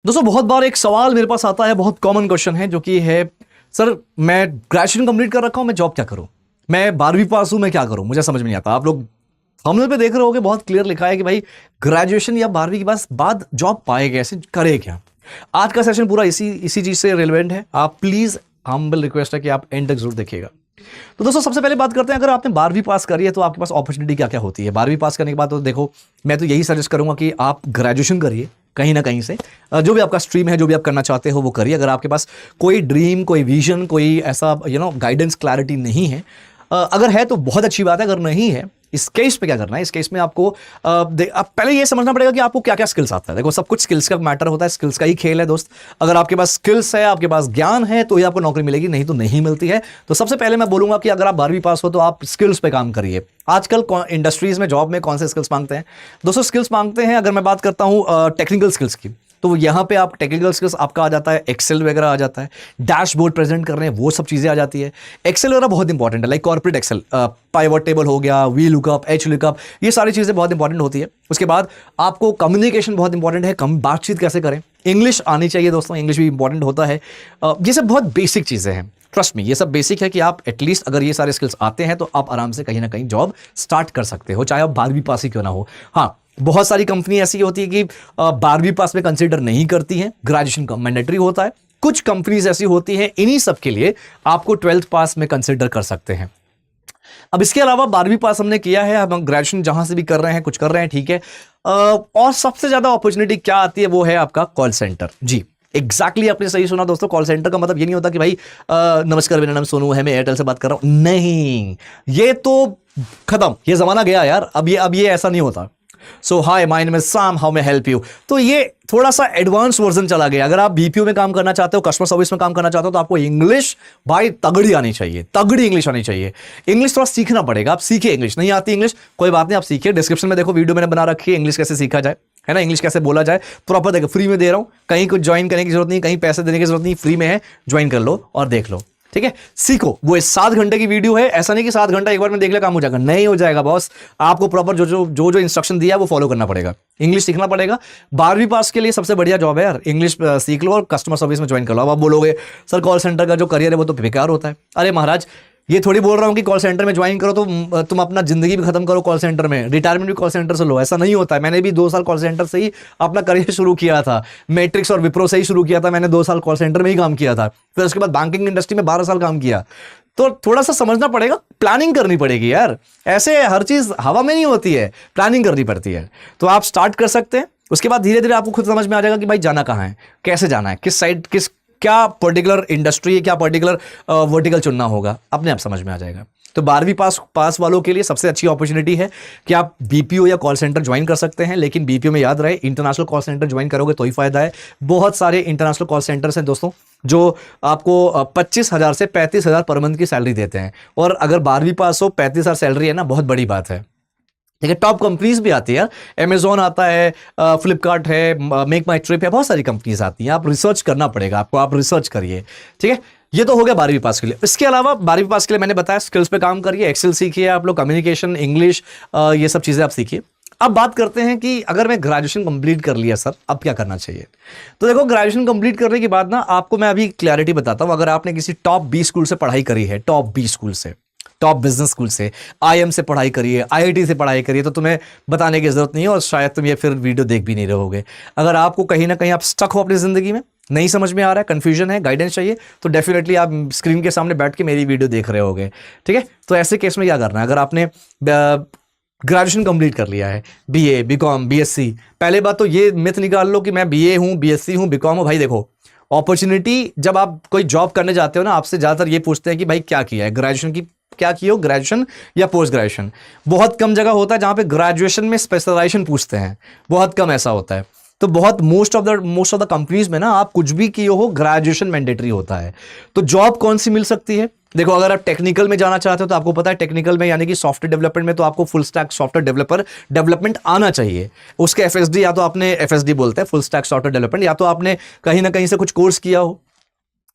दोस्तों बहुत बार एक सवाल मेरे पास आता है, बहुत कॉमन क्वेश्चन है जो कि है सर मैं ग्रेजुएशन कंप्लीट कर रखा हूं, मैं जॉब क्या करूं, मैं 12वीं पास हूं, मैं क्या करूं, मुझे समझ में नहीं आता। आप लोग थंबनेल पे देख रहे होगे, बहुत क्लियर लिखा है कि भाई ग्रेजुएशन या 12वीं के बाद जॉब पाए कैसे, करे क्या। आज का सेशन पूरा इसी इसी चीज से रिलेवेंट है। आप प्लीज, हम्बल रिक्वेस्ट है कि आप एंड तक जरूर देखिएगा। तो दोस्तों सबसे पहले बात करते हैं, अगर आपने 12वीं पास करी है तो आपके पास अपॉर्चुनिटी क्या क्या होती है। 12वीं पास करने के बाद तो देखो, मैं तो यही सजेस्ट करूंगा कि आप ग्रेजुएशन करिए कहीं ना कहीं से। जो भी आपका स्ट्रीम है, जो भी आप करना चाहते हो वो करिए। अगर आपके पास कोई ड्रीम, कोई विजन, कोई ऐसा गाइडेंस, क्लैरिटी नहीं है, अगर है तो बहुत अच्छी बात है। अगर नहीं है, इस केस पे क्या करना है, इस केस में आपको आप पहले ये समझना पड़ेगा कि आपको क्या क्या स्किल्स आता है। देखो सब कुछ स्किल्स का मैटर होता है, स्किल्स का ही खेल है दोस्त। अगर आपके पास स्किल्स है, आपके पास ज्ञान है, तो ही आपको नौकरी मिलेगी, नहीं तो नहीं मिलती है। तो सबसे पहले मैं बोलूंगा कि अगर आप 12वीं पास हो तो आप स्किल्स पे काम करिए। आजकल इंडस्ट्रीज में, जॉब में कौन से स्किल्स मांगते हैं दोस्तों? स्किल्स मांगते हैं, अगर मैं बात करता हूं टेक्निकल स्किल्स की, तो यहां पे आप टेक्निकल स्किल्स आपका आ जाता है, एक्सेल वगैरह आ जाता है, डैशबोर्ड प्रेजेंट कर रहे हैं, वो सब चीजें आ जाती है। एक्सेल वगैरह बहुत इंपॉर्टेंट है, like corporate excel, pivot table हो गया, वी लुकअप, एच लुकअप, ये सारी चीजें बहुत इंपॉर्टेंट होती है। उसके बाद आपको कम्युनिकेशन बहुत इंपॉर्टेंट है, बातचीत कैसे करें, इंग्लिश आनी चाहिए दोस्तों, इंग्लिश भी इंपॉर्टेंट होता है। ये सब बहुत बेसिक चीजें हैं, ट्रस्ट में, ये सब बेसिक है कि आप एटलीस्ट अगर ये सारे स्किल्स आते हैं तो आप आराम से कहीं ना कहीं जॉब स्टार्ट कर सकते हो, चाहे आप 12वीं पास ही क्यों ना हो। हाँ, बहुत सारी कंपनी ऐसी होती है कि 12वीं पास में कंसीडर नहीं करती हैं, ग्रेजुएशन का मैंडेटरी होता है। कुछ कंपनीज ऐसी होती हैं, इन्हीं सब के लिए आपको 12th पास में कंसीडर कर सकते हैं। अब इसके अलावा 12वीं पास हमने किया है, हम ग्रेजुएशन जहां से भी कर रहे हैं, कुछ कर रहे हैं, ठीक है। और सबसे ज्यादा अपॉर्चुनिटी क्या आती है, वो है आपका कॉल सेंटर। जी एग्जैक्टली आपने सही सुना दोस्तों। कॉल सेंटर का मतलब ये नहीं होता कि भाई नमस्कार मेरा नाम सोनू है, मैं एयरटेल से बात कर रहा हूं, नहीं, ये तो खत्म, ये जमाना गया यार। अब ये ऐसा नहीं होता। So hi, my name is Sam, how may help you. तो ये थोड़ा सा एडवांस वर्जन चला गया। अगर आप बीपीओ में काम करना चाहते हो, कस्टमर सर्विस में काम करना चाहते हो, तो आपको इंग्लिश भाई तगड़ी आनी चाहिए, तगड़ी इंग्लिश आनी चाहिए। इंग्लिश थोड़ा सीखना पड़ेगा, आप सीखिए। इंग्लिश नहीं आती इंग्लिश, कोई बात नहीं, आप सीखिए। डिस्क्रिप्शन में देखो, वीडियो मैंने बना रखी है, इंग्लिश कैसे सीखा जाए, है ना, इंग्लिश कैसे बोला जाए प्रॉपर। देखो फ्री में दे रहा हूं, कहीं कुछ ज्वाइन करने की जरूरत नहीं, कहीं पैसे देने की जरूरत नहीं, फ्री में है, ज्वाइन कर लो और देख लो, ठीक है। सीखो। वो 7 घंटे की वीडियो है, ऐसा नहीं कि 7 घंटा एक बार में देख ले काम हो जाएगा, नहीं हो जाएगा बॉस। आपको प्रॉपर जो इंस्ट्रक्शन दिया है वो फॉलो करना पड़ेगा, इंग्लिश सीखना पड़ेगा। 12वीं पास के लिए सबसे बढ़िया जॉब है यार, इंग्लिश सीख लो और कस्टमर सर्विस में ज्वाइन कर लो। अब आप बोलोगे सर कॉल सेंटर का जो करियर है वो तो बेकार होता है। अरे महाराज, ये थोड़ी बोल रहा हूं कि कॉल सेंटर में ज्वाइन करो तो तुम अपना जिंदगी भी खत्म करो कॉल सेंटर में, रिटायरमेंट भी कॉल सेंटर से लो, ऐसा नहीं होता है। मैंने भी 2 साल कॉल सेंटर से ही अपना करियर शुरू किया था, मैट्रिक्स और विप्रो से ही शुरू किया था मैंने। 2 साल कॉल सेंटर में ही काम किया था, फिर उसके बाद बैंकिंग इंडस्ट्री में 12 साल काम किया। तो थोड़ा सा समझना पड़ेगा, प्लानिंग करनी पड़ेगी यार, ऐसे हर चीज हवा में नहीं होती है, प्लानिंग करनी पड़ती है। तो आप स्टार्ट कर सकते हैं, उसके बाद धीरे धीरे आपको खुद समझ में आ जाएगा कि भाई जाना कहाँ है, कैसे जाना है, किस साइड, क्या पर्टिकुलर इंडस्ट्री है, क्या पर्टिकुलर वर्टिकल चुनना होगा, अपने आप समझ में आ जाएगा। तो 12वीं पास वालों के लिए सबसे अच्छी अपॉर्चुनिटी है कि आप बीपीओ या कॉल सेंटर ज्वाइन कर सकते हैं। लेकिन बीपीओ में याद रहे, इंटरनेशनल कॉल सेंटर ज्वाइन करोगे तो ही फायदा है। बहुत सारे इंटरनेशनल कॉल सेंटर्स हैं दोस्तों जो आपको 25,000 से 35,000 पर मंथ की सैलरी देते हैं। और अगर 12वीं पास हो, 35,000 सैलरी है ना, बहुत बड़ी बात है। ठीक है, टॉप कंपनीज भी आती है, अमेजोन आता है, फ्लिपकार्ट है, मेक माई ट्रिप है, बहुत सारी कंपनीज आती हैं। आप रिसर्च करना पड़ेगा आपको, आप रिसर्च करिए, ठीक है। ये तो हो गया 12वीं पास के लिए। इसके अलावा 12वीं पास के लिए मैंने बताया स्किल्स पे काम करिए, एक्सेल सीखिए आप लोग, कम्युनिकेशन, इंग्लिश, ये सब चीजें आप सीखिए। अब बात करते हैं कि अगर मैं ग्रेजुएशन कंप्लीट कर लिया सर, अब क्या करना चाहिए। तो देखो, ग्रेजुएशन कंप्लीट करने के बाद ना आपको मैं अभी क्लैरिटी बताता हूं। अगर आपने किसी टॉप 20 स्कूल से पढ़ाई करी है, टॉप 20 स्कूल से, टॉप बिजनेस स्कूल से, आईएम से पढ़ाई करिए, आईआईटी से पढ़ाई करिए, तो तुम्हें बताने की जरूरत नहीं है और शायद तुम ये फिर वीडियो देख भी नहीं रहोगे। अगर आपको कहीं ना कहीं आप स्टक हो अपनी जिंदगी में, नहीं समझ में आ रहा है, कंफ्यूजन है, गाइडेंस चाहिए, तो डेफिनेटली आप स्क्रीन के सामने बैठ के मेरी वीडियो देख रहे होगे, ठीक है। तो ऐसे केस में क्या करना है, अगर आपने ग्रेजुएशन कंप्लीट कर लिया है, बीए, बीकॉम, बीएससी, पहले बात तो ये मिथ निकाल लो कि मैं बीए हूं, बीएससी हूं, बीकॉम हूं। भाई देखो, अपॉर्चुनिटी जब आप कोई जॉब करने जाते हो ना, आपसे ज्यादातर ये पूछते हैं कि भाई क्या किया है, ग्रेजुएशन की क्या किए हो, ग्रेजुएशन या पोस्ट ग्रेजुएशन। बहुत कम जगह होता है जहां पे ग्रेजुएशन में स्पेशलाइजेशन पूछते हैं, बहुत कम ऐसा होता है। तो बहुत मोस्ट ऑफ द कंपनीज में ना आप कुछ भी किए हो, ग्रेजुएशन मैंडेटरी होता है। तो जॉब कौन सी मिल सकती है, देखो अगर आप टेक्निकल में जाना चाहते हो तो आपको पता है टेक्निकल में यानी कि सॉफ्टवेयर डेवलपमेंट में तो आपको फुल स्टैक सॉफ्टवेयर डेवलपमेंट आना चाहिए। उसके एफएसडी, या तो आपने एफएसडी बोलते हैं फुल स्टैक सॉफ्टवेयर डेवलपमेंट, या तो आपने कहीं ना कहीं से कुछ कोर्स किया हो,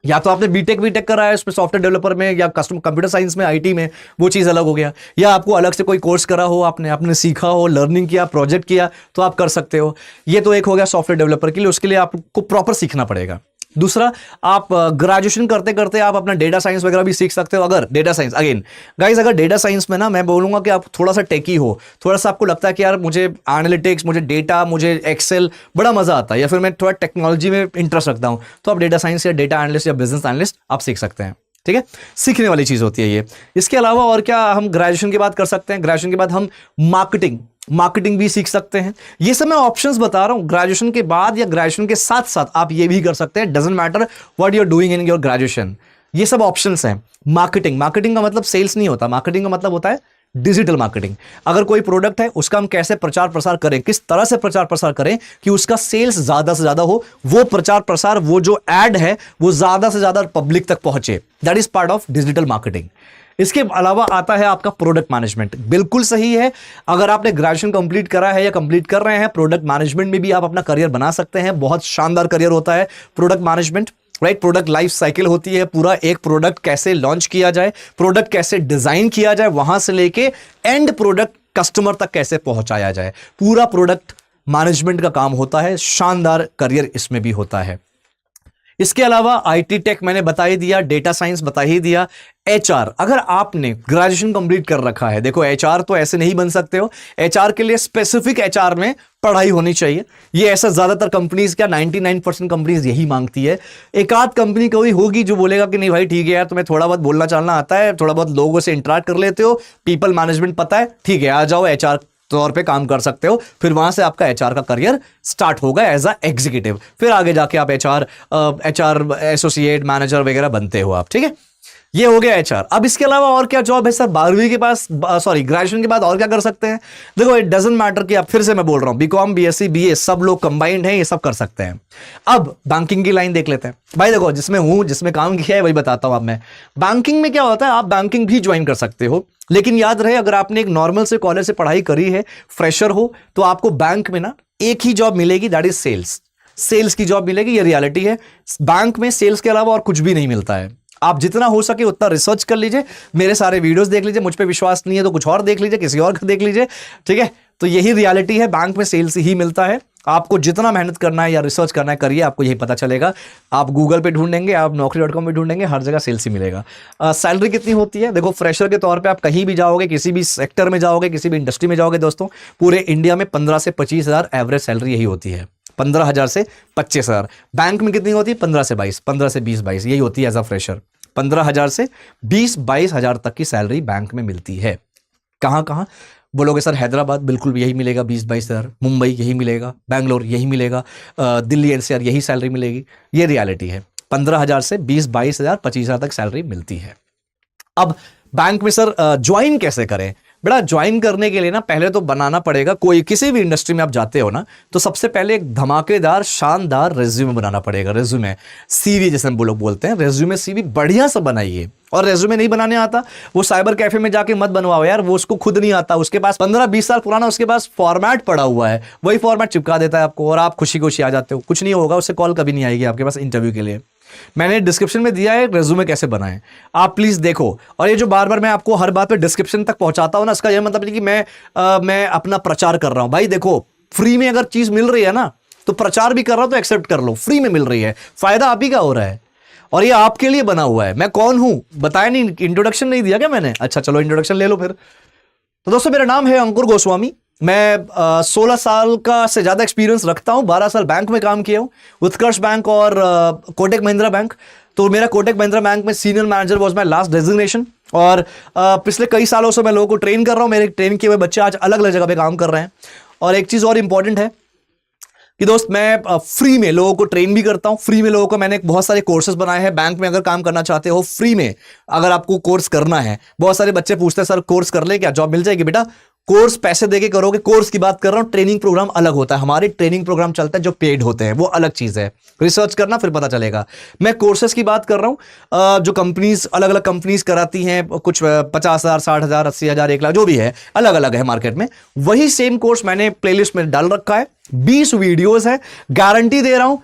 या तो आपने बीटेक करा है उसमें सॉफ्टवेयर डेवलपर में या कस्टमर कंप्यूटर साइंस में आईटी में, वो चीज़ अलग हो गया। या आपको अलग से कोई कोर्स करा हो, आपने सीखा हो, लर्निंग किया, प्रोजेक्ट किया, तो आप कर सकते हो। ये तो एक हो गया सॉफ्टवेयर डेवलपर के लिए, उसके लिए आपको प्रॉपर सीखना पड़ेगा। दूसरा, आप ग्रेजुएशन करते करते आप अपना डेटा साइंस वगैरह भी सीख सकते हो। अगर डेटा साइंस, अगेन गाइस, अगर डेटा साइंस में ना मैं बोलूंगा कि आप थोड़ा सा टेकी हो, थोड़ा सा आपको लगता है कि यार मुझे एनालिटिक्स, मुझे डेटा, मुझे एक्सेल बड़ा मजा आता है, या फिर मैं थोड़ा टेक्नोलॉजी में इंटरेस्ट रखता हूं, तो आप डेटा साइंस या डेटा एनालिस्ट या बिजनेस एनालिस्ट आप सीख सकते हैं। ठीक है, सीखने वाली चीज होती है ये। इसके अलावा और क्या हम ग्रेजुएशन के बाद कर सकते हैं? ग्रेजुएशन के बाद हम मार्केटिंग भी सीख सकते हैं। ये सब मैं ऑप्शंस बता रहा हूं। ग्रेजुएशन के बाद या ग्रेजुएशन के साथ साथ आप ये भी कर सकते हैं। Doesn't matter what you are doing in your graduation, ये सब ऑप्शंस हैं। मार्केटिंग का मतलब सेल्स नहीं होता, मार्केटिंग का मतलब होता है डिजिटल मार्केटिंग। अगर कोई प्रोडक्ट है उसका हम कैसे प्रचार प्रसार करें, किस तरह से प्रचार प्रसार करें कि उसका सेल्स ज्यादा से ज्यादा हो, वो प्रचार प्रसार, वो जो एड है वो ज्यादा से ज्यादा पब्लिक तक पहुंचे, that is part of digital marketing. इसके अलावा आता है आपका प्रोडक्ट मैनेजमेंट। बिल्कुल सही है, अगर आपने ग्रेजुएशन कंप्लीट करा है या कंप्लीट कर रहे हैं, प्रोडक्ट मैनेजमेंट में भी आप अपना करियर बना सकते हैं। बहुत शानदार करियर होता है product management, right. Product life cycle होती है, पूरा एक प्रोडक्ट कैसे लॉन्च किया जाए, प्रोडक्ट कैसे डिजाइन किया जाए, वहां से लेके एंड प्रोडक्ट कस्टमर तक कैसे पहुंचाया जाए, पूरा प्रोडक्ट मैनेजमेंट का काम होता है। शानदार करियर इसमें भी होता है। इसके अलावा आईटी टेक मैंने बता ही दिया, डेटा साइंस बता ही दिया। एचआर, अगर आपने ग्रेजुएशन कंप्लीट कर रखा है, देखो एचआर तो ऐसे नहीं बन सकते हो, एचआर के लिए स्पेसिफिक एचआर में पढ़ाई होनी चाहिए। ये ऐसा ज्यादातर कंपनीज, क्या 99% कंपनीज यही मांगती है। एक आध कंपनी कोई होगी जो बोलेगा कि नहीं भाई ठीक है यार, तुम्हें थोड़ा बहुत बोलना चालना आता है, थोड़ा बहुत लोगों से इंटरेक्ट कर लेते हो, पीपल मैनेजमेंट पता है, ठीक है आ जाओ एचआर तौर पे काम कर सकते हो। फिर वहां से आपका एचआर का करियर स्टार्ट होगा एज अ एग्जीक्यूटिव, फिर आगे जाके आप एचआर एसोसिएट मैनेजर वगैरह बनते हो आप। ठीक है, ये हो गया एचआर। अब इसके अलावा और क्या जॉब है सर? 12वीं के पास, सॉरी ग्रेजुएशन के बाद और क्या कर सकते हैं? देखो इट डजंट मैटर कि आप, फिर से मैं बोल रहा हूं, बीकॉम, बीएससी, बीए सब लोग कंबाइंड हैं, ये सब कर सकते हैं। अब बैंकिंग की लाइन देख लेते हैं भाई। देखो जिसमें हूं, जिसमें काम किया है वही बताता हूं। अब मैं बैंकिंग में क्या होता है, आप बैंकिंग भी ज्वाइन कर सकते हो, लेकिन याद रहे अगर आपने एक नॉर्मल से कॉलेज से पढ़ाई करी है, फ्रेशर हो, तो आपको बैंक में ना एक ही जॉब मिलेगी, दैट इज सेल्स की जॉब मिलेगी। ये रियलिटी है, बैंक में सेल्स के अलावा और कुछ भी नहीं मिलता है। आप जितना हो सके उतना रिसर्च कर लीजिए, मेरे सारे वीडियोस देख लीजिए, मुझ पे विश्वास नहीं है तो कुछ और देख लीजिए, किसी और का देख लीजिए। ठीक है, तो यही रियलिटी है, बैंक में सेल्स ही मिलता है। आपको जितना मेहनत करना है या रिसर्च करना है करिए, आपको यही पता चलेगा। आप गूगल पे ढूंढेंगे, आप naukri.com पे ढूंढेंगे, हर जगह सेल्स ही मिलेगा। सैलरी कितनी होती है? देखो फ्रेशर के तौर पे आप कहीं भी जाओगे, किसी भी सेक्टर में जाओगे, किसी भी इंडस्ट्री में जाओगे दोस्तों, पूरे इंडिया में 15 से 25 हजार एवरेज सैलरी यही होती है। 15,000 से 25,000। बैंक में कितनी होती है? 15 से 22, 15 से 20-22 यही होती है एज अ फ्रेशर। 15,000 से 20-22 हजार तक की सैलरी बैंक में मिलती है। कहां कहां बोलोगे सर? हैदराबाद बिल्कुल यही मिलेगा 20-22 हजार, मुंबई यही मिलेगा, बैंगलोर यही मिलेगा, दिल्ली एनसीआर यही सैलरी मिलेगी। ये रियलिटी है, 15,000 से 20-22 हजार, 25 हजार तक सैलरी मिलती है। अब बैंक में सर ज्वाइन कैसे करें? बेटा ज्वाइन करने के लिए ना पहले तो बनाना पड़ेगा, कोई किसी भी इंडस्ट्री में आप जाते हो ना, तो सबसे पहले एक धमाकेदार शानदार रेज्यूमे बनाना पड़ेगा। रेज्यूमे, सीवी जैसे हम लोग बोलते हैं, रेज्यूमे सीवी बढ़िया सा बनाइए। और रेज्यूमे नहीं बनाने आता, वो साइबर कैफे में जाके मत बनवाओ यार, वो उसको खुद नहीं आता, उसके पास 15-20 साल पुराना उसके पास फॉर्मेट पड़ा हुआ है, वही फॉर्मेट चिपका देता है आपको और आप खुशी खुशी आ जाते हो। कुछ नहीं होगा, उससे कॉल कभी नहीं आएगी आपके पास इंटरव्यू के लिए। मैंने डिस्क्रिप्शन में दिया है रेज्यूमे कैसे बनाएं, आप प्लीज देखो। और ये जो बार बार मैं आपको हर बात पे डिस्क्रिप्शन तक पहुंचाता हूं ना, इसका यह मतलब नहीं कि मैं अपना प्रचार कर रहा हूं। भाई देखो, फ्री में अगर चीज मिल रही है ना, तो प्रचार भी कर रहा हूं तो एक्सेप्ट कर लो, फ्री में मिल रही है, फायदा आप ही का हो रहा है और ये आपके लिए बना हुआ है। मैं कौन हूं बताया नहीं, इंट्रोडक्शन नहीं दिया क्या मैंने? अच्छा चलो इंट्रोडक्शन ले लो फिर। तो दोस्तों मेरा नाम है अंकुर गोस्वामी, मैं 16 साल का से ज्यादा एक्सपीरियंस रखता हूं, 12 साल बैंक में काम किया हूं, उत्कर्ष बैंक और कोटक महिंद्रा बैंक। तो मेरा कोटक महिंद्रा बैंक में senior manager was my last designation. और पिछले कई सालों से मैं लोगों को ट्रेन कर रहा हूं, मेरे ट्रेन किए हुए बच्चे आज अलग अलग जगह पे काम कर रहे हैं। और एक चीज और इंपॉर्टेंट है कि दोस्त मैं फ्री में लोगों को ट्रेन भी करता हूं, फ्री में लोगों को मैंने बहुत सारे कोर्सेज बनाए हैं। बैंक में अगर काम करना चाहते हो फ्री में, अगर आपको कोर्स करना है, बहुत सारे बच्चे पूछते हैं सर कोर्स कर ले क्या जॉब मिल जाएगी? बेटा कोर्स पैसे देके करोगे, कोर्स की बात कर रहा हूं, ट्रेनिंग प्रोग्राम अलग होता है। हमारे ट्रेनिंग प्रोग्राम चलता है जो पेड होते हैं, वो अलग चीज है, रिसर्च करना फिर पता चलेगा। मैं कोर्सेज की बात कर रहा हूं जो कंपनीज अलग अलग कंपनीज कराती हैं, कुछ 50,000, 60,000, 80,000, 1 लाख जो भी है, अलग अलग है मार्केट में। वही सेम कोर्स मैंने प्लेलिस्ट में डाल रखा है, 20 वीडियोस है, गारंटी दे रहा हूं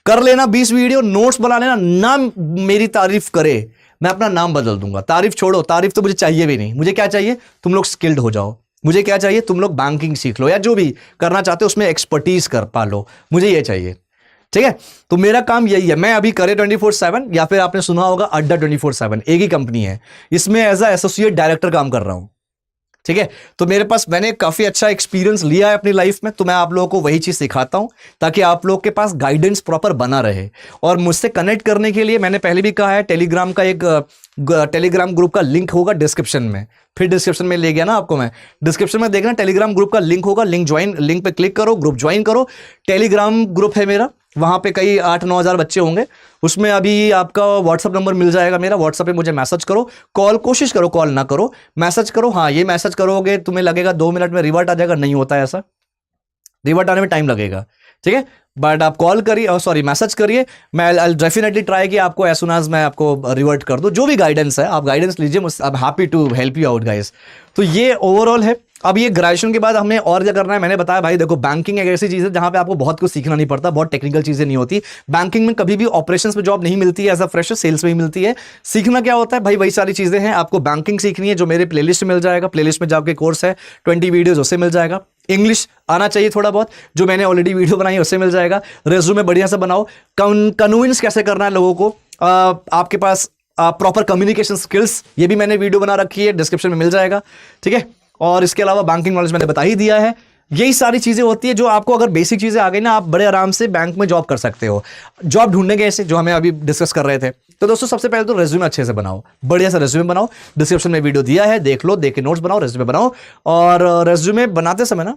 कर लेना 20 वीडियो, नोट्स बना लेना, ना मेरी तारीफ करे मैं अपना नाम बदल दूंगा। तारीफ छोड़ो, तारीफ तो मुझे चाहिए भी नहीं। मुझे क्या चाहिए, तुम लोग स्किल्ड हो जाओ। मुझे क्या चाहिए, तुम लोग बैंकिंग सीख लो या जो भी करना चाहते हो उसमें एक्सपर्टीज कर पा लो, मुझे ये चाहिए। ठीक है, तो मेरा काम यही है। मैं अभी करे 24/7 या फिर आपने सुना होगा अड्डा 24/7, एक ही कंपनी है, इसमें एज अ एसोसिएट डायरेक्टर काम कर रहा हूं। ठीक है, तो मेरे पास मैंने काफी अच्छा एक्सपीरियंस लिया है अपनी लाइफ में, तो मैं आप लोगों को वही चीज सिखाता हूं ताकि आप लोग के पास गाइडेंस प्रॉपर बना रहे। और मुझसे कनेक्ट करने के लिए मैंने पहले भी कहा है, टेलीग्राम का एक टेलीग्राम ग्रुप का लिंक होगा डिस्क्रिप्शन में। फिर डिस्क्रिप्शन में ले गया ना आपको मैं, डिस्क्रिप्शन में देखना टेलीग्राम ग्रुप का लिंक होगा, लिंक पे क्लिक करो, ग्रुप ज्वाइन करो। टेलीग्राम ग्रुप है मेरा, वहां पे कई 8-9 हज़ार बच्चे होंगे। उसमें अभी आपका व्हाट्सअप नंबर मिल जाएगा मेरा, व्हाट्सअप पे मुझे मैसेज करो। कॉल कोशिश करो, कॉल ना करो, मैसेज करो। हाँ, ये मैसेज करोगे तुम्हें लगेगा 2 मिनट में रिवर्ट आ जाएगा, नहीं होता है ऐसा, रिवर्ट आने में टाइम लगेगा। ठीक है, बट आप कॉल करिए, सॉरी मैसेज करिए, मैं आई डेफिनेटली ट्राई कि आपको एज सुन एज मैं आपको रिवर्ट कर दूं। जो भी गाइडेंस है आप गाइडेंस लीजिए, I am happy to help you out guys. तो ये ओवरऑल है। अब ये ग्रेजुएशन के बाद हमें और क्या करना है, मैंने बताया भाई देखो, बैंकिंग एक ऐसी चीज है जहां पे आपको बहुत कुछ सीखना नहीं पड़ता, बहुत टेक्निकल चीजें नहीं होती। बैंकिंग में कभी भी ऑपरेशंस में जॉब नहीं मिलती है एज अ फ्रेशर, सेल्स में ही मिलती है। सीखना क्या होता है भाई, वही सारी चीजें हैं। आपको बैंकिंग सीखनी है, जो मेरे प्लेलिस्ट में मिल जाएगा, प्लेलिस्ट में जाके कोर्स है 20 वीडियोज, उससे मिल जाएगा। इंग्लिश आना चाहिए थोड़ा बहुत, जो मैंने ऑलरेडी वीडियो बनाई है उससे मिल जाएगा। रेज्यूमे बढ़िया से बनाओ, कन्विंस कैसे करना है लोगों को, आपके पास प्रॉपर कम्युनिकेशन स्किल्स, ये भी मैंने वीडियो बना रखी है, डिस्क्रिप्शन में मिल जाएगा। ठीक है, और इसके अलावा बैंकिंग नॉलेज मैंने बता ही दिया है। यही सारी चीजें होती है जो आपको, अगर बेसिक चीजें आ गई ना, आप बड़े आराम से बैंक में जॉब कर सकते हो। जॉब ढूंढने के ऐसे जो हमें अभी डिस्कस कर रहे थे, तो दोस्तों सबसे पहले तो रेज्यूमे अच्छे से बनाओ, बढ़िया सा रेज्यूमे बनाओ। डिस्क्रिप्शन में वीडियो दिया है, देख लो, देख के नोट्स बनाओ, रेज्यूमे बनाओ। और रेज्यूमे बनाते समय ना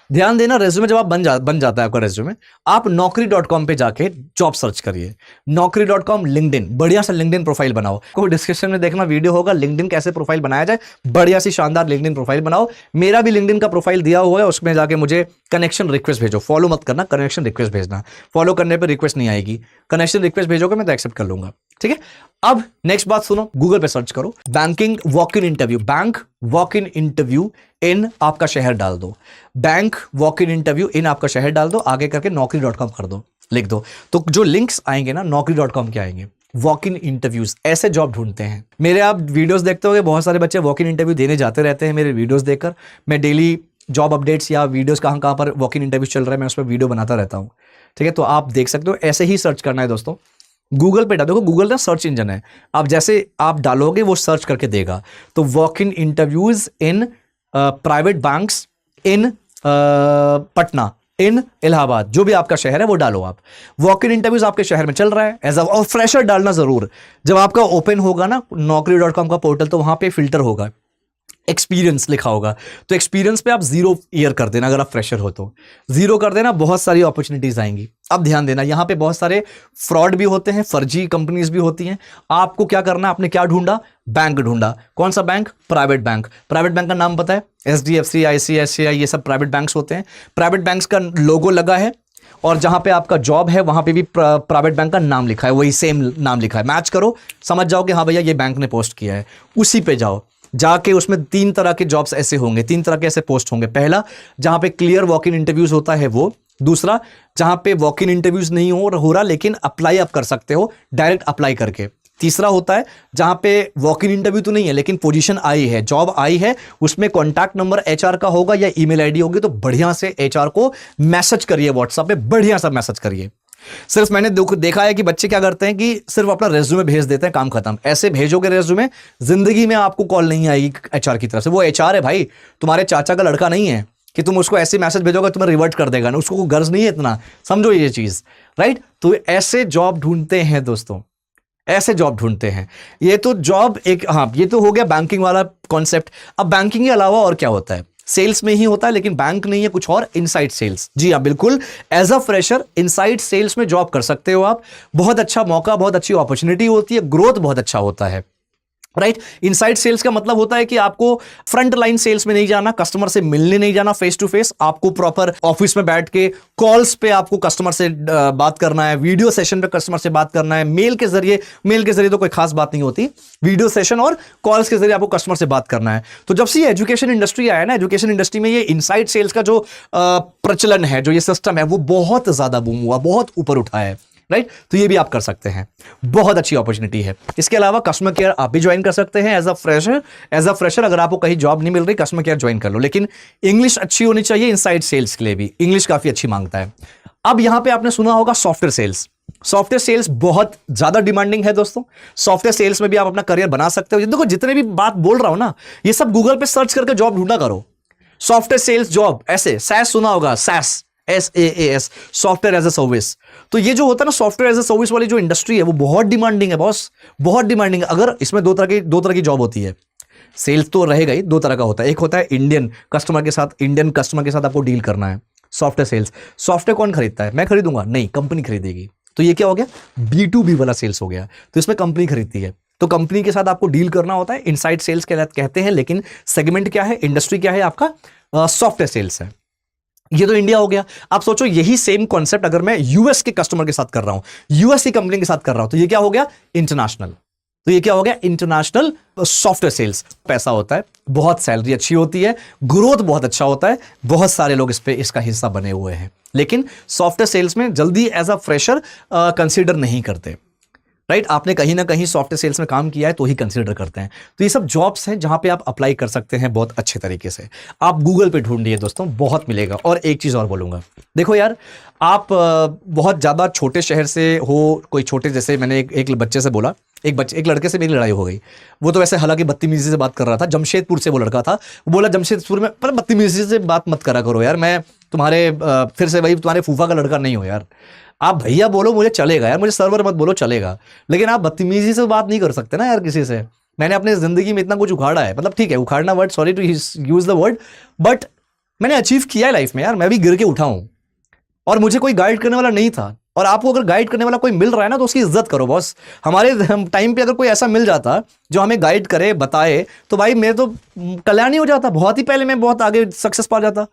ध्यान देना, रेज्यूमे जब आप बन जाता है आपका रेज्यूमे, आप naukri.com पे जाके जॉब सर्च करिए। naukri.com, लिंक्डइन, बढ़िया सा लिंक्डइन प्रोफाइल बनाओ। को डिस्क्रिप्शन में देखना वीडियो होगा, लिंक्डइन कैसे प्रोफाइल बनाया जाए, बढ़िया सी शानदार लिंक्डइन प्रोफाइल बनाओ। मेरा भी लिंक्डइन का प्रोफाइल दिया हुआ है, उसमें जाके मुझे कनेक्शन रिक्वेस्ट भेजो। फॉलो मत करना, कनेक्शन रिक्वेस्ट भेजना। फॉलो करने पर रिक्वेस्ट नहीं आएगी, कनेक्शन रिक्वेस्ट भेजोगे मैं तो एक्सेप्ट कर लूंगा। ठीक है, अब नेक्स्ट बात सुनो, गूगल पे सर्च करो banking walk in interview, bank walk in interview in आपका शहर डाल दो, bank walk in interview in आपका शहर डाल दो, आगे करके naukri.com कर दो, लिख दो। तो जो लिंक्स आएंगे ना naukri.com के आएंगे। वॉक इन इंटरव्यूज, ऐसे जॉब ढूंढते हैं। मेरे आप वीडियोस देखते होंगे, बहुत सारे बच्चे वॉक इन इंटरव्यू देने जाते रहते हैं मेरे वीडियोस देखकर। मैं डेली जॉब अपडेट्स या वीडियोस कहाँ कहाँ पर वॉक इन इंटरव्यू चल रहा है, मैं उस पर वीडियो बनाता रहता हूँ। ठीक है, तो आप देख सकते हो, ऐसे ही सर्च करना है दोस्तों। गूगल पे देखो, गूगल ना सर्च इंजन है, आप जैसे आप डालोगे वो सर्च करके देगा। तो walk in interviews in private banks in Patna, in Allahabad, जो भी आपका शहर है वो डालो आप। वॉक इन इंटरव्यूज आपके शहर में चल रहा है एज अ फ्रेशर डालना जरूर। जब आपका ओपन होगा ना naukri.com का पोर्टल, तो वहां पे फिल्टर होगा, एक्सपीरियंस लिखा होगा, तो एक्सपीरियंस पे आप 0 ईयर कर देना। अगर आप फ्रेशर हो तो 0 कर देना, बहुत सारी अपॉर्चुनिटीज आएंगी। अब ध्यान देना, यहां पे बहुत सारे फ्रॉड भी होते हैं, फर्जी कंपनीज भी होती हैं। आपको क्या करना है, आपने क्या ढूंढा, बैंक ढूंढा। कौन सा bank, private bank. Private bank का नाम पता है, SDFC, ICICI, ये सब प्राइवेट बैंक्स होते हैं। प्राइवेट बैंक्स का लोगो लगा है, और जहां पे आपका जॉब है वहां पे भी प्राइवेट बैंक का नाम लिखा है, वही सेम नाम लिखा है। मैच करो, समझ जाओ कि हाँ भैया ये बैंक ने पोस्ट किया है, उसी पे जाओ। जाके उसमें 3 तरह के जॉब्स ऐसे होंगे, 3 तरह के ऐसे पोस्ट होंगे। पहला, जहां पे क्लियर वॉक इन इंटरव्यूज होता है वो। दूसरा, जहां पे वॉक इन इंटरव्यूज नहीं हो रहा लेकिन अप्लाई आप कर सकते हो डायरेक्ट अप्लाई करके। तीसरा होता है जहां पे वॉक इन इंटरव्यू तो नहीं है लेकिन पोजीशन आई है, जॉब आई है, उसमें कॉन्टैक्ट नंबर HR का होगा या ईमेल आईडी होगी। तो बढ़िया से HR को मैसेज करिए, व्हाट्सएप पे बढ़िया सा मैसेज करिए। सिर्फ मैंने देखा है कि बच्चे क्या करते हैं कि सिर्फ अपना रेज्यूमे भेज देते हैं, काम खत्म। ऐसे भेजोगे रेज्यूमे, जिंदगी में आपको कॉल नहीं आएगी HR की तरफ से। वो HR है भाई, तुम्हारे चाचा का लड़का नहीं है कि तुम उसको ऐसे मैसेज भेजोगे तुम्हें रिवर्ट कर देगा ना, उसको गर्ज नहीं है इतना, समझो ये चीज, राइट। तो ऐसे जॉब ढूंढते हैं दोस्तों, ऐसे जॉब ढूंढते हैं। ये तो जॉब एक, हाँ ये तो हो गया बैंकिंग वाला कॉन्सेप्ट। अब बैंकिंग के अलावा और क्या होता है, सेल्स में ही होता है लेकिन बैंक नहीं है, कुछ और, इनसाइड सेल्स। जी हाँ बिल्कुल, as a fresher inside sales में जॉब कर सकते हो आप। बहुत अच्छा मौका, बहुत अच्छी अपॉर्चुनिटी होती है, ग्रोथ बहुत अच्छा होता है। राइट। इनसाइड सेल्स का मतलब होता है कि आपको फ्रंट लाइन सेल्स में नहीं जाना, कस्टमर से मिलने नहीं जाना फेस टू फेस, आपको प्रॉपर ऑफिस में बैठ के कॉल्स पे आपको कस्टमर से बात करना है, वीडियो सेशन पे कस्टमर से बात करना है, मेल के जरिए तो कोई खास बात नहीं होती, वीडियो सेशन और कॉल्स के जरिए आपको कस्टमर से बात करना है। तो जब से ये एजुकेशन इंडस्ट्री आया ना, एजुकेशन इंडस्ट्री में ये इनसाइड सेल्स का जो प्रचलन है, जो ये सिस्टम है, वो बहुत ज्यादा बूम हुआ, बहुत ऊपर उठा है। राइट, तो ये भी आप कर सकते हैं, बहुत अच्छी अपॉर्चुनिटी है। इसके अलावा कस्टमर केयर आप भी ज्वाइन कर सकते हैं एज अ फ्रेशर। अगर आपको कहीं जॉब नहीं मिल रही, कस्टमर केयर ज्वाइन कर लो, लेकिन इंग्लिश अच्छी होनी चाहिए। इनसाइड सेल्स के लिए भी इंग्लिश काफी अच्छी मांगता है। अब यहां पे आपने सुना होगा सॉफ्टवेयर सेल्स। सॉफ्टवेयर सेल्स बहुत ज्यादा डिमांडिंग है दोस्तों। सॉफ्टवेयर सेल्स में भी आप अपना करियर बना सकते हो। देखो, जितने भी बात बोल रहा हूं ना, ये सब गूगल पे सर्च करके जॉब ढूंढा करो। सॉफ्टवेयर सेल्स जॉब, ऐसे सैस सुना होगा, SaaS, software as a service. तो ये जो होता है ना, सॉफ्टवेयर एज ए सर्विस वाली जो इंडस्ट्री है, वो बहुत डिमांडिंग है बॉस, बहुत डिमांडिंग है। अगर इसमें दो तरह की जॉब होती है। सेल्स तो रहेगा ही, दो तरह का होता है। एक होता है इंडियन कस्टमर के साथ आपको डील करना है, सॉफ्टवेयर सेल्स। सॉफ्टवेयर कौन खरीदता है? मैं खरीदूंगा? नहीं, कंपनी खरीदेगी। तो ये क्या हो गया? B2B वाला सेल्स हो गया। तो इसमें कंपनी खरीदती है, तो कंपनी के साथ आपको डील करना होता है, इनसाइड सेल्स कहते हैं। लेकिन सेगमेंट क्या है, इंडस्ट्री क्या है आपका? सॉफ्टवेयर सेल्स है। ये तो इंडिया हो गया। आप सोचो, यही सेम कॉन्सेप्ट अगर मैं यूएस के कस्टमर के साथ कर रहा हूं, यूएस की कंपनी के साथ कर रहा हूं, तो ये क्या हो गया? इंटरनेशनल। तो ये क्या हो गया? International software sales. पैसा होता है, बहुत सैलरी अच्छी होती है, ग्रोथ बहुत अच्छा होता है, बहुत सारे लोग इसका हिस्सा बने हुए हैं। लेकिन सॉफ्टवेयर सेल्स में जल्दी एज अ फ्रेशर कंसीडर नहीं करते। राइट, आपने कहीं ना कहीं सॉफ्टवेयर सेल्स में काम किया है तो ही कंसीडर करते हैं। तो ये सब जॉब्स हैं जहां पे आप अप्लाई कर सकते हैं बहुत अच्छे तरीके से। आप गूगल पे ढूंढिए दोस्तों, बहुत मिलेगा। और एक चीज़ और बोलूँगा, देखो यार, आप बहुत ज़्यादा छोटे शहर से हो, कोई छोटे, जैसे मैंने एक बच्चे से बोला, एक लड़के से मेरी लड़ाई हो गई। वो तो वैसे हालांकि बदतमीजी से बात कर रहा था, जमशेदपुर से वो लड़का था। वो बोला जमशेदपुर में, पर बदतमीजी से बात मत करा करो यार, मैं तुम्हारे फिर से वही तुम्हारे फूफा का लड़का नहीं हो यार। आप भैया बोलो मुझे चलेगा यार, मुझे सर्वर मत बोलो चलेगा, लेकिन आप बदतमीजी से बात नहीं कर सकते ना यार किसी से। मैंने अपनी जिंदगी में इतना कुछ उखाड़ा है, मतलब ठीक है उखाड़ना word, sorry to use the word, but मैंने अचीव किया है लाइफ में यार। मैं भी गिर के उठा हूं और मुझे कोई गाइड करने वाला नहीं था। और आपको अगर गाइड करने वाला कोई मिल रहा है ना, तो उसकी इज्जत करो बॉस। हमारे टाइम पे अगर कोई ऐसा मिल जाता जो हमें गाइड करे, बताए, तो भाई मेरे तो कल्याण ही हो जाता, बहुत ही पहले मैं बहुत आगे सक्सेस पा जाता।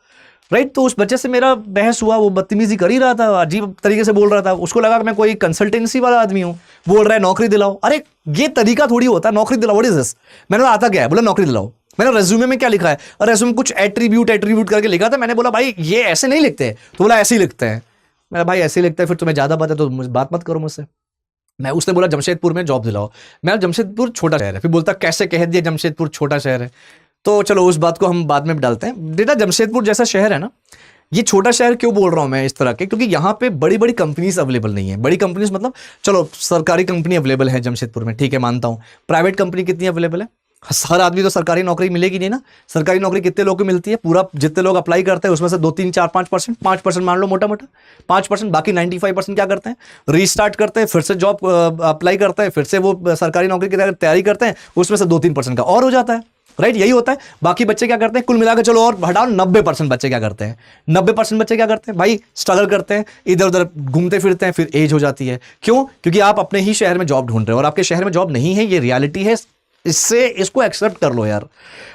राइट, तो उस बच्चे से मेरा बहस हुआ, वो बदतमीजी कर ही रहा था, अजीब तरीके से बोल रहा था। उसको लगा कि मैं कोई कंसल्टेंसी वाला आदमी हूँ, बोल रहा है नौकरी दिलाओ। अरे ये तरीका थोड़ी होता है, नौकरी दिलाओ, व्हाट इज दिस? मैंने बोला आता क्या है? बोला नौकरी दिलाओ। मैंने रेज्यूमे में क्या लिखा है? और रेज्यूमे कुछ एट्रीब्यूट करके लिखा था। मैंने बोला भाई ये ऐसे नहीं लिखते। तो बोला ऐसे ही लिखते हैं। मैं भाई ऐसे ही लिखता है, फिर तुम्हें ज्यादा पता है तो बात मत करो मुझसे। उसने बोला जमशेदपुर में जॉब दिलाओ। मैं जमशेदपुर छोटा शहर है। फिर बोलता कैसे कह दिया जमशेदपुर छोटा शहर है? तो चलो उस बात को हम बाद में डालते हैं। बेटा जमशेदपुर जैसा शहर है ना, ये छोटा शहर क्यों बोल रहा हूं मैं इस तरह के? क्योंकि यहाँ पे बड़ी बड़ी कंपनीज अवेलेबल नहीं है। बड़ी कंपनीज मतलब, चलो सरकारी कंपनी अवेलेबल है जमशेदपुर में, ठीक है मानता हूँ। प्राइवेट कंपनी कितनी अवेलेबल है? हर आदमी तो सरकारी नौकरी मिलेगी नहीं ना। सरकारी नौकरी कितने लोगों को मिलती है? पूरा जितने लोग अप्लाई करते हैं उसमें से 2, 3, 4, 5%, 5% मान लो मोटा मोटा 5%। बाकी 95% क्या करते हैं? रीस्टार्ट करते हैं, फिर से जॉब अप्लाई करते हैं, फिर से वो सरकारी नौकरी की तैयारी करते हैं, उसमें से 2-3% का और हो जाता है। राइट, यही होता है। बाकी बच्चे क्या करते हैं? कुल मिलाकर चलो और हटाओ, 90% बच्चे क्या करते हैं? 90% बच्चे क्या करते हैं भाई? स्ट्रगल करते हैं, इधर उधर घूमते फिरते हैं, फिर एज हो जाती है। क्यों? क्योंकि आप अपने ही शहर में जॉब ढूंढ रहे हो और आपके शहर में जॉब नहीं है। ये रियलिटी है, इसको एक्सेप्ट कर लो यार।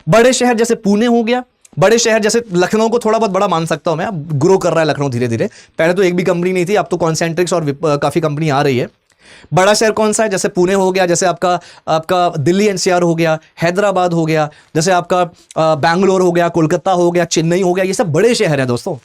बड़े शहर जैसे पुणे हो गया, बड़े शहर जैसे लखनऊ को थोड़ा बहुत बड़ा मान सकता हूं मैं, ग्रो कर रहा है लखनऊ धीरे धीरे। पहले तो एक भी कंपनी नहीं थी, अब तो कॉन्सेंट्रिक्स और काफी कंपनी आ रही है। बड़ा शहर कौन सा है? जैसे पुणे हो गया, जैसे आपका दिल्ली एनसीआर हो गया, हैदराबाद हो गया, जैसे आपका बैंगलोर हो गया, कोलकाता हो गया, चेन्नई हो गया। ये सब बड़े शहर हैं दोस्तों।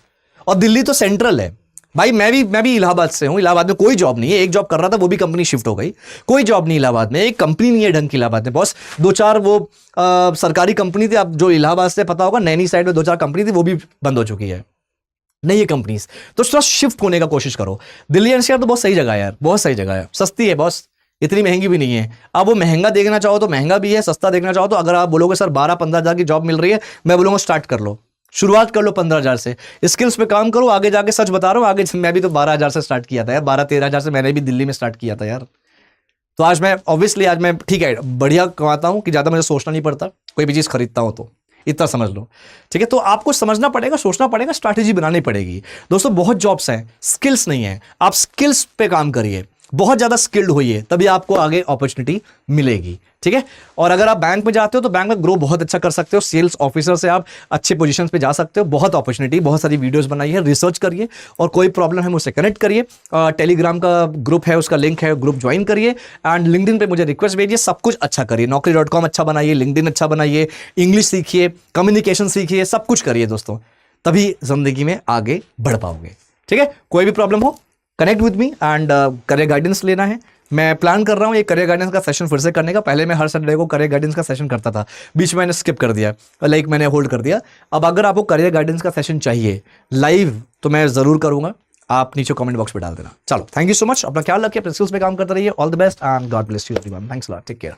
और दिल्ली तो सेंट्रल है भाई। मैं भी इलाहाबाद से हूं। इलाहाबाद में कोई जॉब नहीं है। एक जॉब कर रहा था, वो भी कंपनी शिफ्ट हो गई। कोई जॉब नहीं इलाहाबाद में, एक कंपनी नहीं है ढंग की इलाहाबाद में बॉस। 2-4 वो सरकारी कंपनी थी, अब जो इलाहाबाद से पता होगा, नैनी साइड में 2-4 कंपनी थी, वो भी बंद हो चुकी है। नहीं है कंपनीज, तो थोड़ा शिफ्ट होने का कोशिश करो। दिल्ली एनसीआर तो बहुत सही जगह है यार, बहुत सही जगह है, सस्ती है बॉस, इतनी महंगी भी नहीं है। अब वो महंगा देखना चाहो तो महंगा भी है, सस्ता देखना चाहो तो, अगर आप बोलोगे सर 12-15 हज़ार की जॉब मिल रही है, मैं बोलूँगा स्टार्ट कर लो, शुरुआत कर लो 15 हज़ार से। स्किल्स पे काम करो, आगे जाके सच बता रहा हूँ, आगे मैं भी तो 12 हज़ार से स्टार्ट किया था यार, 12-13 हज़ार से मैंने भी दिल्ली में स्टार्ट किया था यार। तो आज मैं ऑब्वियसली आज मैं ठीक है बढ़िया कमाता हूँ कि ज़्यादा मुझे सोचना नहीं पड़ता, कोई भी चीज़ खरीदता हूँ तो इतना समझ लो, ठीक है। तो आपको समझना पड़ेगा, सोचना पड़ेगा, स्ट्रैटेजी बनानी पड़ेगी दोस्तों। बहुत जॉब्स हैं, स्किल्स नहीं है। आप स्किल्स पे काम करिए। बहुत ज़्यादा स्किल्ड होइए, तभी आपको आगे अपॉर्चुनिटी मिलेगी। ठीक है, और अगर आप बैंक में जाते हो तो बैंक में ग्रो बहुत अच्छा कर सकते हो, सेल्स ऑफिसर से आप अच्छे पोजीशंस पे जा सकते हो। बहुत अपॉर्चुनिटी, बहुत सारी वीडियोस बनाई है, रिसर्च करिए, और कोई प्रॉब्लम है मुझसे कनेक्ट करिए। टेलीग्राम का ग्रुप है, उसका लिंक है, ग्रुप ज्वाइन करिए, एंड लिंक्डइन पे मुझे रिक्वेस्ट भेजिए। सब कुछ अच्छा करिए, naukri.com अच्छा बनाइए, लिंक्डइन अच्छा बनाइए, इंग्लिश सीखिए, कम्युनिकेशन सीखिए, सब कुछ करिए दोस्तों, तभी जिंदगी में आगे बढ़ पाओगे। ठीक है, कोई भी प्रॉब्लम हो connect with me, and career guidance लेना है, मैं प्लान कर रहा हूँ ये करियर गाइडेंस का सेशन फिर से करने का। पहले मैं हर सैटरडे को करियर गाइडेंस का सेशन करता था, बीच में मैंने स्किप कर दिया, लाइक मैंने होल्ड कर दिया। अब अगर आपको करियर गाइडेंस का सेशन चाहिए लाइव तो मैं ज़रूर करूँगा, आप नीचे कमेंट बॉक्स में डाल देना। चलो, थैंक यू सो मच, अपना ख्याल रखिए, अपने स्किल्स पे काम करते रहिए। All the best and God bless you everyone. Thanks a lot, take care.